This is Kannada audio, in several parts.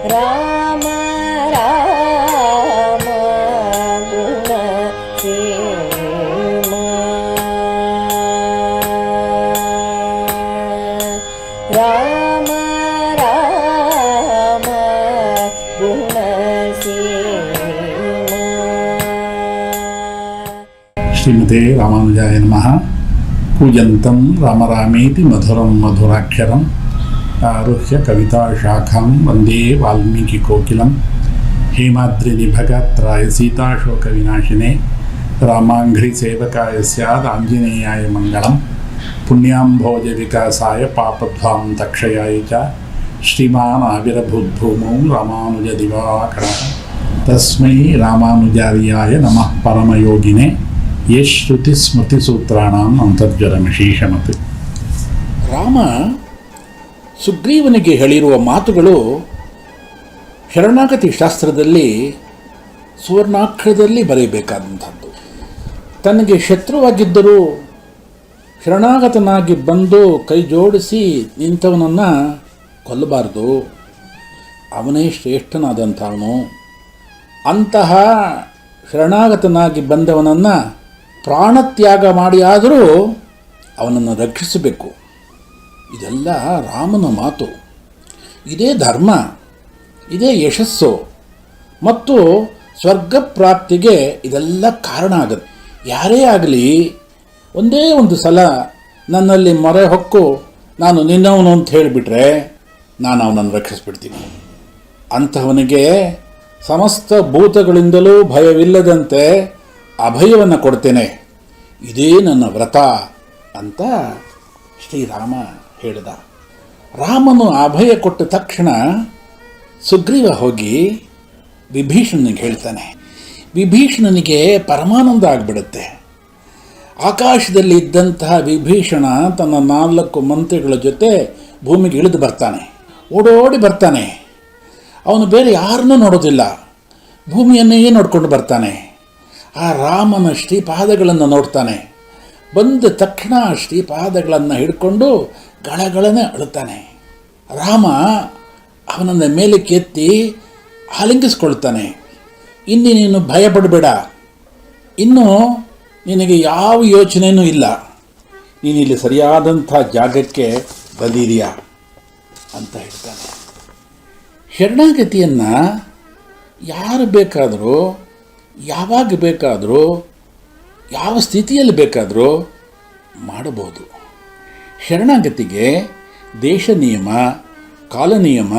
ರಾಮ ರಾಮ ಗುಣ ಸೇಮ ರಾಮ ರಾಮ ಗುಣ ಸೇಮ. ಶ್ರೀಮತೆ ರಾಮಾನುಜಾಯ ನಮಃ. ಕೂಜಂತಂ ರಾಮರಾಮೇತಿ ಮಧುರಂ ಮಧುರಾಕ್ಷರಂ ಆರುಹ್ಯ ಕವಿತಾ ಶಾಖಾಂ ವಂದೇ ವಾಲ್ಮೀಕಿ ಕೋಕಿಲಂ. ಹೇಮಾದ್ರಿ ನಿಭಗಾತ್ರಾಯ ಸೀತಾಶೋಕ ವಿನಾಶಿನೇ ರಾಮಾಂಘ್ರಿ ಸೇವಕಾಯ ಸ್ಯಾದ್ ಆಂಜನೇಯಾಯ ಮಂಗಳಂ. ಪುಣ್ಯಾಂಭೋಜ ವಿಕಾಸಾಯ ಪಾಪಧ್ವಾಂ ತಕ್ಷಯಾಯ ಚ ಶ್ರೀಮಾನ್ ಆವಿರಭೂದ್ಭೂಮೌ ರಾಮಾನುಜ ದಿವಾಕರಃ. ತಸ್ಮೈ ರಾಮಾನುಜಾರ್ಯಾಯ ನಮಃ ಪರಮಯೋಗಿನೇ ಯಶ್ರುತಿ ಸ್ಮೃತಿ ಸೂತ್ರಾಣಾಂ ಅಂತರ್ಜಲಮಶೀಷಮತ್. ರಾಮ ಸುಗ್ರೀವನಿಗೆ ಹೇಳಿರುವ ಮಾತುಗಳು ಶರಣಾಗತಿ ಶಾಸ್ತ್ರದಲ್ಲಿ ಸುವರ್ಣಾಕ್ಷರದಲ್ಲಿ ಬರೆಯಬೇಕಾದಂಥದ್ದು. ತನಗೆ ಶತ್ರುವಾಗಿದ್ದರೂ ಶರಣಾಗತನಾಗಿ ಬಂದು ಕೈ ಜೋಡಿಸಿ ನಿಂತವನನ್ನು ಕೊಲ್ಲಬಾರದು. ಅವನೇ ಶ್ರೇಷ್ಠನಾದಂಥವನು. ಅಂತಹ ಶರಣಾಗತನಾಗಿ ಬಂದವನನ್ನು ಪ್ರಾಣತ್ಯಾಗ ಮಾಡಿಯಾದರೂ ಅವನನ್ನು ರಕ್ಷಿಸಬೇಕು. ಇದೆಲ್ಲ ರಾಮನ ಮಾತು. ಇದೇ ಧರ್ಮ, ಇದೇ ಯಶಸ್ಸು ಮತ್ತು ಸ್ವರ್ಗ ಪ್ರಾಪ್ತಿಗೆ ಇದೆಲ್ಲ ಕಾರಣ ಆಗುತ್ತೆ. ಯಾರೇ ಆಗಲಿ ಒಂದೇ ಒಂದು ಸಲ ನನ್ನಲ್ಲಿ ಮೊರೆ ಹೊಕ್ಕು ನಾನು ನಿನ್ನವನು ಅಂತ ಹೇಳಿಬಿಟ್ರೆ ನಾನು ಅವನನ್ನು ರಕ್ಷಿಸ್ಬಿಡ್ತೀನಿ. ಅಂತಹವನಿಗೆ ಸಮಸ್ತ ಭೂತಗಳಿಂದಲೂ ಭಯವಿಲ್ಲದಂತೆ ಅಭಯವನ್ನು ಕೊಡ್ತೇನೆ. ಇದೇ ನನ್ನ ವ್ರತ ಅಂತ ಶ್ರೀರಾಮ ಹೇಳಿದ. ರಾಮನು ಅಭಯ ಕೊಟ್ಟ ತಕ್ಷಣ ಸುಗ್ರೀವ ಹೋಗಿ ವಿಭೀಷಣನಿಗೆ ಹೇಳ್ತಾನೆ. ವಿಭೀಷಣನಿಗೆ ಪರಮಾನಂದ ಆಗಿಬಿಡುತ್ತೆ. ಆಕಾಶದಲ್ಲಿ ಇದ್ದಂತಹ ವಿಭೀಷಣ ತನ್ನ 4 ಮಂತ್ರಿಗಳ ಜೊತೆ ಭೂಮಿಗೆ ಇಳಿದು ಬರ್ತಾನೆ. ಓಡೋಡಿ ಬರ್ತಾನೆ. ಅವನು ಬೇರೆ ಯಾರನ್ನೂ ನೋಡೋದಿಲ್ಲ, ಭೂಮಿಯನ್ನೇ ನೋಡ್ಕೊಂಡು ಬರ್ತಾನೆ. ಆ ರಾಮನ ಶ್ರೀಪಾದಗಳನ್ನು ನೋಡ್ತಾನೆ. ಬಂದ ತಕ್ಷಣ ಶ್ರೀಪಾದಗಳನ್ನು ಹಿಡ್ಕೊಂಡು ಗಳಗಳನೆ ಅಳುತ್ತಾನೆ. ರಾಮ ಅವನನ್ನು ಮೇಲಕ್ಕೆ ಎತ್ತಿ ಆಲಿಂಗಿಸ್ಕೊಳ್ತಾನೆ. ಇನ್ನು ನೀನು ಭಯಪಡಬೇಡ, ಇನ್ನು ನಿನಗೆ ಯಾವ ಯೋಚನೆಯೂ ಇಲ್ಲ, ನೀನಿಲ್ಲಿ ಸರಿಯಾದಂಥ ಜಾಗಕ್ಕೆ ಬಂದಿದೆಯಾ ಅಂತ ಹೇಳ್ತಾನೆ. ಶರಣಾಗತಿಯನ್ನು ಯಾರು ಬೇಕಾದರೂ ಯಾವಾಗ ಬೇಕಾದರೂ ಯಾವ ಸ್ಥಿತಿಯಲ್ಲಿ ಬೇಕಾದರೂ ಮಾಡಬಹುದು. ಶರಣಾಗತಿಗೆ ದೇಶ ನಿಯಮ, ಕಾಲ ನಿಯಮ,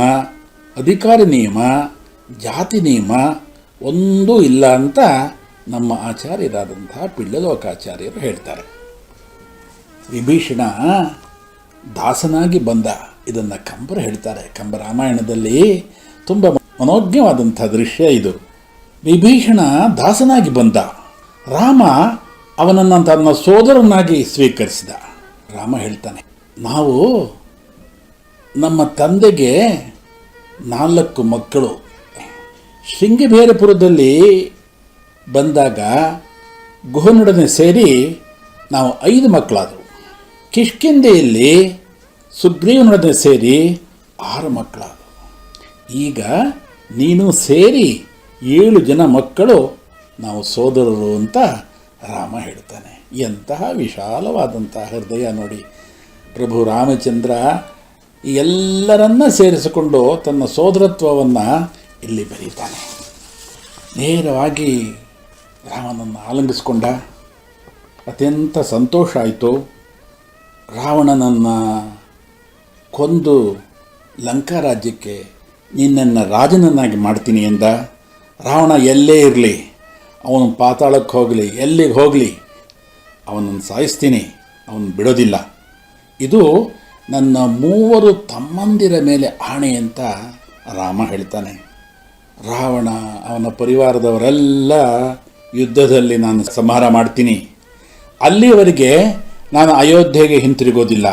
ಅಧಿಕಾರ ನಿಯಮ, ಜಾತಿ ನಿಯಮ ಒಂದೂ ಇಲ್ಲ ಅಂತ ನಮ್ಮ ಆಚಾರ್ಯರಾದಂತಹ ಪಿಳ್ಳಲೋಕಾಚಾರ್ಯರು ಹೇಳ್ತಾರೆ. ವಿಭೀಷಣ ದಾಸನಾಗಿ ಬಂದ, ಇದನ್ನು ಕಂಬರು ಹೇಳ್ತಾರೆ. ಕಂಬ ರಾಮಾಯಣದಲ್ಲಿ ತುಂಬ ಮನೋಜ್ಞವಾದಂಥ ದೃಶ್ಯ ಇದು. ವಿಭೀಷಣ ದಾಸನಾಗಿ ಬಂದ, ರಾಮ ಅವನನ್ನು ತನ್ನ ಸೋದರನಾಗಿ ಸ್ವೀಕರಿಸಿದ. ರಾಮ ಹೇಳ್ತಾನೆ, ನಾವು ನಮ್ಮ ತಂದೆಗೆ 4 ಮಕ್ಕಳು. ಶೃಂಗಬೇರಪುರದಲ್ಲಿ ಬಂದಾಗ ಗುಹನೊಡನೆ ಸೇರಿ ನಾವು 5 ಮಕ್ಕಳಾದವು. ಕಿಷ್ಕಿಂಧೆಯಲ್ಲಿ ಸುಗ್ರೀವನೊಡನೆ ಸೇರಿ 6 ಮಕ್ಕಳಾದವು. ಈಗ ನೀನು ಸೇರಿ 7 ಜನ ಮಕ್ಕಳು ನಾವು ಸೋದರರು ಅಂತ ರಾಮ ಹೇಳ್ತಾನೆ. ಎಂತಹ ವಿಶಾಲವಾದಂತಹ ಹೃದಯ ನೋಡಿ. ಪ್ರಭು ರಾಮಚಂದ್ರ ಎಲ್ಲರನ್ನ ಸೇರಿಸಿಕೊಂಡು ತನ್ನ ಸೋದರತ್ವವನ್ನು ಇಲ್ಲಿ ಬರೀತಾನೆ. ನೇರವಾಗಿ ರಾಮನನ್ನು ಆಲಿಂಗಿಸ್ಕೊಂಡ. ಅತ್ಯಂತ ಸಂತೋಷ ಆಯಿತು. ರಾವಣನನ್ನು ಕೊಂದು ಲಂಕಾ ರಾಜ್ಯಕ್ಕೆ ನಿನ್ನನ್ನು ರಾಜನನ್ನಾಗಿ ಮಾಡ್ತೀನಿ ಎಂದ. ರಾವಣ ಎಲ್ಲೇ ಇರಲಿ, ಅವನು ಪಾತಾಳಕ್ಕೆ ಹೋಗಲಿ, ಎಲ್ಲಿಗೆ ಹೋಗಲಿ, ಅವನನ್ನು ಸಾಯಿಸ್ತೀನಿ, ಅವನು ಬಿಡೋದಿಲ್ಲ. ಇದು ನನ್ನ 3 ತಮ್ಮಂದಿರ ಮೇಲೆ ಆಣೆ ಅಂತ ರಾಮ ಹೇಳ್ತಾನೆ. ರಾವಣ ಅವನ ಪರಿವಾರದವರೆಲ್ಲ ಯುದ್ಧದಲ್ಲಿ ನಾನು ಸಂಹಾರ ಮಾಡ್ತೀನಿ, ಅಲ್ಲಿವರೆಗೆ ನಾನು ಅಯೋಧ್ಯೆಗೆ ಹಿಂತಿರುಗೋದಿಲ್ಲ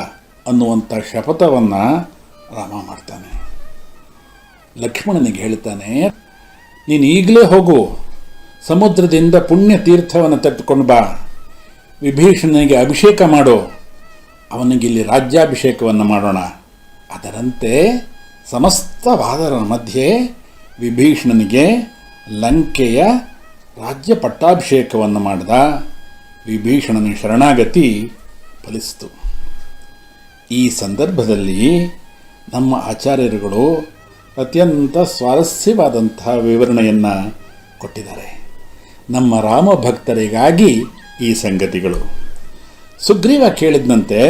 ಅನ್ನುವಂಥ ಶಪಥವನ್ನು ರಾಮ ಮಾಡ್ತಾನೆ. ಲಕ್ಷ್ಮಣನಿಗೆ ಹೇಳ್ತಾನೆ, ನೀನು ಈಗಲೇ ಹೋಗು, ಸಮುದ್ರದಿಂದ ಪುಣ್ಯ ತೀರ್ಥವನ್ನು ತೆಗೆದುಕೊಂಡು ಬಾ, ವಿಭೀಷಣನಿಗೆ ಅಭಿಷೇಕ ಮಾಡು, ಅವನಿಗೆ ಇಲ್ಲಿ ರಾಜ್ಯಾಭಿಷೇಕವನ್ನು ಮಾಡೋಣ. ಅದರಂತೆ ಸಮಸ್ತ ವಾದರ ಮಧ್ಯೆ ವಿಭೀಷಣನಿಗೆ ಲಂಕೆಯ ರಾಜ್ಯ ಪಟ್ಟಾಭಿಷೇಕವನ್ನು ಮಾಡಿದ. ವಿಭೀಷಣನ ಶರಣಾಗತಿ ಫಲಿಸಿತು. ಈ ಸಂದರ್ಭದಲ್ಲಿ ನಮ್ಮ ಆಚಾರ್ಯರುಗಳು ಅತ್ಯಂತ ಸ್ವಾರಸ್ಯವಾದಂತಹ ವಿವರಣೆಯನ್ನು ಕೊಟ್ಟಿದ್ದಾರೆ. ನಮ್ಮ ರಾಮ ಭಕ್ತರಿಗಾಗಿ ಈ ಸಂಗತಿಗಳು. ಸುಗ್ರೀವ ಕೇಳಿದಂತೆ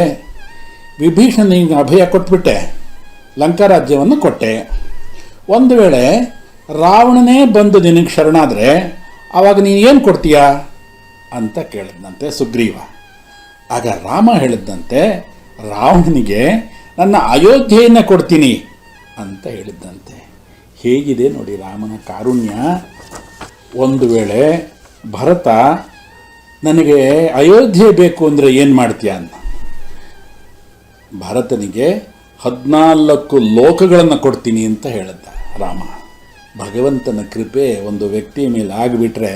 ವಿಭೀಷಣನಿಗೆ ಅಭಯ ಕೊಟ್ಬಿಟ್ಟೆ, ಲಂಕಾರಾಜ್ಯವನ್ನು ಕೊಟ್ಟೆ. ಒಂದು ವೇಳೆ ರಾವಣನೇ ಬಂದು ನಿನಗೆ ಶರಣಾದರೆ ಆವಾಗ ನೀನು ಏನು ಕೊಡ್ತೀಯಾ ಅಂತ ಕೇಳಿದಂತೆ ಸುಗ್ರೀವ. ಆಗ ರಾಮ ಹೇಳಿದ್ದಂತೆ, ರಾವಣನಿಗೆ ನನ್ನ ಅಯೋಧ್ಯೆಯನ್ನು ಕೊಡ್ತೀನಿ ಅಂತ ಹೇಳಿದ್ದಂತೆ. ಹೇಗಿದೆ ನೋಡಿ ರಾಮನ ಕಾರುಣ್ಯ. ಒಂದು ವೇಳೆ ಭರತ ನನಗೆ ಅಯೋಧ್ಯೆ ಬೇಕು ಅಂದರೆ ಏನು ಮಾಡ್ತೀಯ ಅಂತ ಭರತನಿಗೆ 14 ಲೋಕಗಳನ್ನು ಕೊಡ್ತೀನಿ ಅಂತ ಹೇಳಿದ್ದ ರಾಮ. ಭಗವಂತನ ಕೃಪೆ ಒಂದು ವ್ಯಕ್ತಿಯ ಮೇಲೆ ಆಗಿಬಿಟ್ರೆ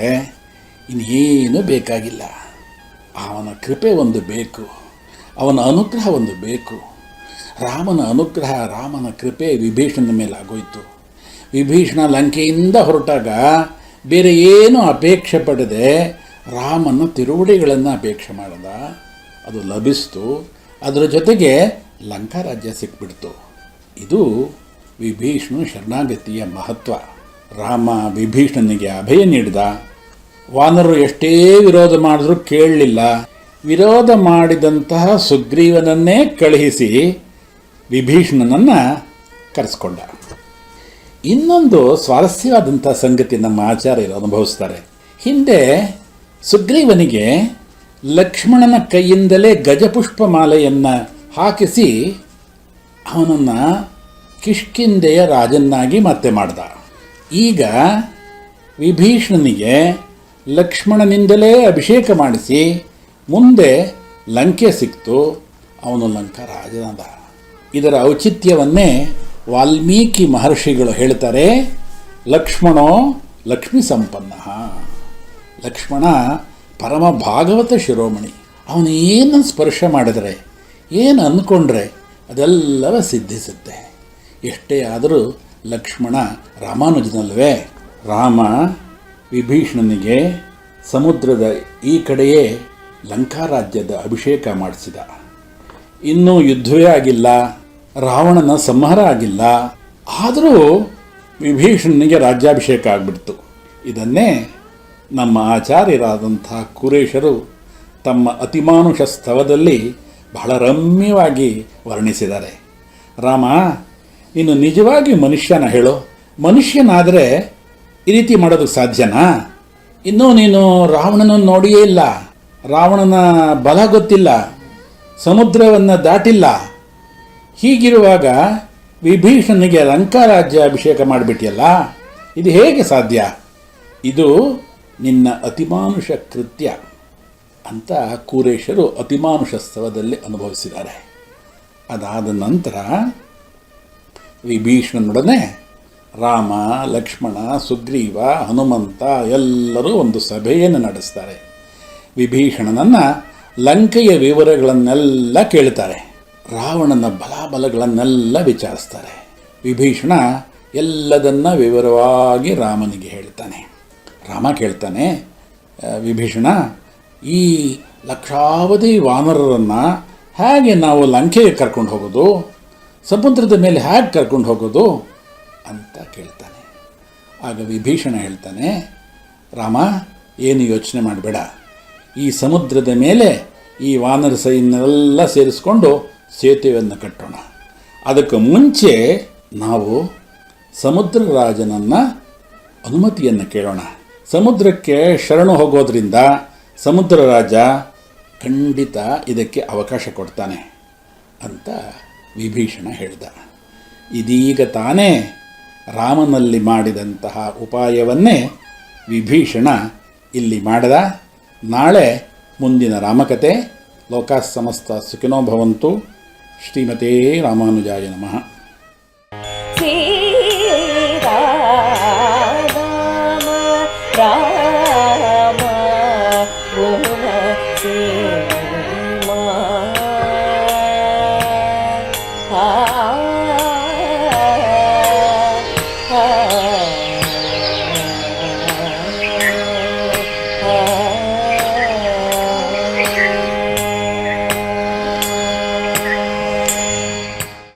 ಇನ್ನೇನು ಬೇಕಾಗಿಲ್ಲ. ಅವನ ಕೃಪೆ ಒಂದು ಬೇಕು, ಅವನ ಅನುಗ್ರಹ ಒಂದು ಬೇಕು. ರಾಮನ ಅನುಗ್ರಹ, ರಾಮನ ಕೃಪೆ ವಿಭೀಷಣನ ಮೇಲೆ ಆಗೋಯ್ತು. ವಿಭೀಷಣ ಲಂಕೆಯಿಂದ ಹೊರಟಾಗ ಬೇರೆ ಏನು ಅಪೇಕ್ಷೆ ಪಡದೆ ರಾಮನ ತಿರುವಡಿಗಳನ್ನು ಅಪೇಕ್ಷೆ ಮಾಡಿದ. ಅದು ಲಭಿಸ್ತು. ಅದರ ಜೊತೆಗೆ ಲಂಕಾ ರಾಜ್ಯ ಸಿಕ್ಬಿಡ್ತು. ಇದು ವಿಭೀಷಣ ಶರಣಾಗತಿಯ ಮಹತ್ವ. ರಾಮ ವಿಭೀಷಣನಿಗೆ ಅಭಯ ನೀಡಿದ. ವಾನರರು ಎಷ್ಟೇ ವಿರೋಧ ಮಾಡಿದ್ರೂ ಕೇಳಲಿಲ್ಲ. ವಿರೋಧ ಮಾಡಿದಂತಹ ಸುಗ್ರೀವನನ್ನೇ ಕಳುಹಿಸಿ ವಿಭೀಷಣನನ್ನು ಕರೆಸ್ಕೊಂಡ. ಇನ್ನೊಂದು ಸ್ವಾರಸ್ಯವಾದಂಥ ಸಂಗತಿ ನಮ್ಮ ಆಚಾರ್ಯರು ಅನುಭವಿಸ್ತಾರೆ. ಹಿಂದೆ ಸುಗ್ರೀವನಿಗೆ ಲಕ್ಷ್ಮಣನ ಕೈಯಿಂದಲೇ ಗಜಪುಷ್ಪ ಮಾಲೆಯನ್ನು ಹಾಕಿಸಿ ಅವನನ್ನು ಕಿಷ್ಕಿಂಧೆಯ ರಾಜನ್ನಾಗಿ ಮತ್ತೆ ಮಾಡ್ದ. ಈಗ ವಿಭೀಷಣನಿಗೆ ಲಕ್ಷ್ಮಣನಿಂದಲೇ ಅಭಿಷೇಕ ಮಾಡಿಸಿ ಮುಂದೆ ಲಂಕೆ ಸಿಕ್ತು. ಅವನು ಲಂಕಾ ರಾಜನಾದ. ಇದರ ಔಚಿತ್ಯವನ್ನೇ ವಾಲ್ಮೀಕಿ ಮಹರ್ಷಿಗಳು ಹೇಳ್ತಾರೆ. ಲಕ್ಷ್ಮಣೋ ಲಕ್ಷ್ಮೀ ಸಂಪನ್ನ. ಲಕ್ಷ್ಮಣ ಪರಮ ಭಾಗವತ ಶಿರೋಮಣಿ. ಅವನು ಏನು ಸ್ಪರ್ಶ ಮಾಡಿದರೆ, ಏನು ಅಂದ್ಕೊಂಡ್ರೆ ಅದೆಲ್ಲವ ಸಿದ್ಧಿಸುತ್ತೆ. ಎಷ್ಟೇ ಆದರೂ ಲಕ್ಷ್ಮಣ ರಾಮಾನುಜನಲ್ವೇ. ರಾಮ ವಿಭೀಷಣನಿಗೆ ಸಮುದ್ರದ ಈ ಕಡೆಯೇ ಲಂಕಾರಾಜ್ಯದ ಅಭಿಷೇಕ ಮಾಡಿಸಿದ. ಇನ್ನೂ ಯುದ್ಧವೇ ಆಗಿಲ್ಲ, ರಾವಣನ ಸಂಹಾರ ಆಗಿಲ್ಲ. ಆದರೂ ವಿಭೀಷಣನಿಗೆ ರಾಜ್ಯಾಭಿಷೇಕ ಆಗಿಬಿಡ್ತು. ಇದನ್ನೇ ನಮ್ಮ ಆಚಾರ್ಯರಾದಂಥ ಕುರೇಶರು ತಮ್ಮ ಅತಿಮಾನುಷ ಸ್ತವದಲ್ಲಿ ಬಹಳ ರಮ್ಯವಾಗಿ ವರ್ಣಿಸಿದ್ದಾರೆ. ರಾಮ, ನೀನು ನಿಜವಾಗಿ ಮನುಷ್ಯನ ಹೇಳು. ಮನುಷ್ಯನಾದರೆ ಈ ರೀತಿ ಮಾಡೋದಕ್ಕೆ ಸಾಧ್ಯನಾ? ಇನ್ನೂ ನೀನು ರಾವಣನನ್ನು ನೋಡಿಯೇ ಇಲ್ಲ, ರಾವಣನ ಬಲ ಗೊತ್ತಿಲ್ಲ, ಸಮುದ್ರವನ್ನು ದಾಟಿಲ್ಲ. ಹೀಗಿರುವಾಗ ವಿಭೀಷಣನಿಗೆ ಲಂಕಾ ರಾಜ್ಯ ಅಭಿಷೇಕ ಮಾಡಿಬಿಟ್ಟಿಯಲ್ಲ, ಇದು ಹೇಗೆ ಸಾಧ್ಯ? ಇದು ನಿನ್ನ ಅತಿಮಾನುಷ ಕೃತ್ಯ ಅಂತ ಕೂರೇಶರು ಅತಿಮಾನುಷ ಸ್ತವದಲ್ಲಿ ಅನುಭವಿಸಿದ್ದಾರೆ. ಅದಾದ ನಂತರ ವಿಭೀಷಣನೊಡನೆ ರಾಮ, ಲಕ್ಷ್ಮಣ, ಸುಗ್ರೀವ, ಹನುಮಂತ ಎಲ್ಲರೂ ಒಂದು ಸಭೆಯನ್ನು ನಡೆಸ್ತಾರೆ. ವಿಭೀಷಣನನ್ನು ಲಂಕೆಯ ವಿವರಗಳನ್ನೆಲ್ಲ ಕೇಳ್ತಾರೆ. ರಾವಣನ ಬಲಾಬಲಗಳನ್ನೆಲ್ಲ ವಿಚಾರಿಸ್ತಾರೆ. ವಿಭೀಷಣ ಎಲ್ಲದನ್ನ ವಿವರವಾಗಿ ರಾಮನಿಗೆ ಹೇಳ್ತಾನೆ. ರಾಮ ಕೇಳ್ತಾನೆ, ವಿಭೀಷಣ, ಈ ಲಕ್ಷಾವಧಿ ವಾನರರನ್ನು ಹೇಗೆ ನಾವು ಲಂಕೆಗೆ ಕರ್ಕೊಂಡು ಹೋಗೋದು, ಸಮುದ್ರದ ಮೇಲೆ ಹೇಗೆ ಕರ್ಕೊಂಡು ಹೋಗೋದು ಅಂತ ಕೇಳ್ತಾನೆ. ಆಗ ವಿಭೀಷಣ ಹೇಳ್ತಾನೆ, ರಾಮ, ಏನು ಯೋಚನೆ ಮಾಡಬೇಡ. ಈ ಸಮುದ್ರದ ಮೇಲೆ ಈ ವಾನರ ಸೈನ್ಯವೆಲ್ಲ ಸೇರಿಸ್ಕೊಂಡು ಸೇತುವೆಯನ್ನು ಕಟ್ಟೋಣ. ಅದಕ್ಕೆ ಮುಂಚೆ ನಾವು ಸಮುದ್ರ ರಾಜನನ್ನು ಅನುಮತಿಯನ್ನು ಕೇಳೋಣ. ಸಮುದ್ರಕ್ಕೆ ಶರಣು ಹೋಗೋದ್ರಿಂದ ಸಮುದ್ರ ರಾಜ ಖಂಡಿತ ಇದಕ್ಕೆ ಅವಕಾಶ ಕೊಡ್ತಾನೆ ಅಂತ ವಿಭೀಷಣ ಹೇಳಿದ. ಇದೀಗ ತಾನೇ ರಾಮನಲ್ಲಿ ಮಾಡಿದಂತಹ ಉಪಾಯವನ್ನೇ ವಿಭೀಷಣ ಇಲ್ಲಿ ಮಾಡಿದ. ನಾಳೆ ಮುಂದಿನ ರಾಮಕತೆ. ಲೋಕಾ ಸಮಸ್ತ ಸುಖಿನೋ ಭವಂತು. ಶ್ರೀಮತೇ ರಾಮಾನುಜಾಯ ನಮಃ.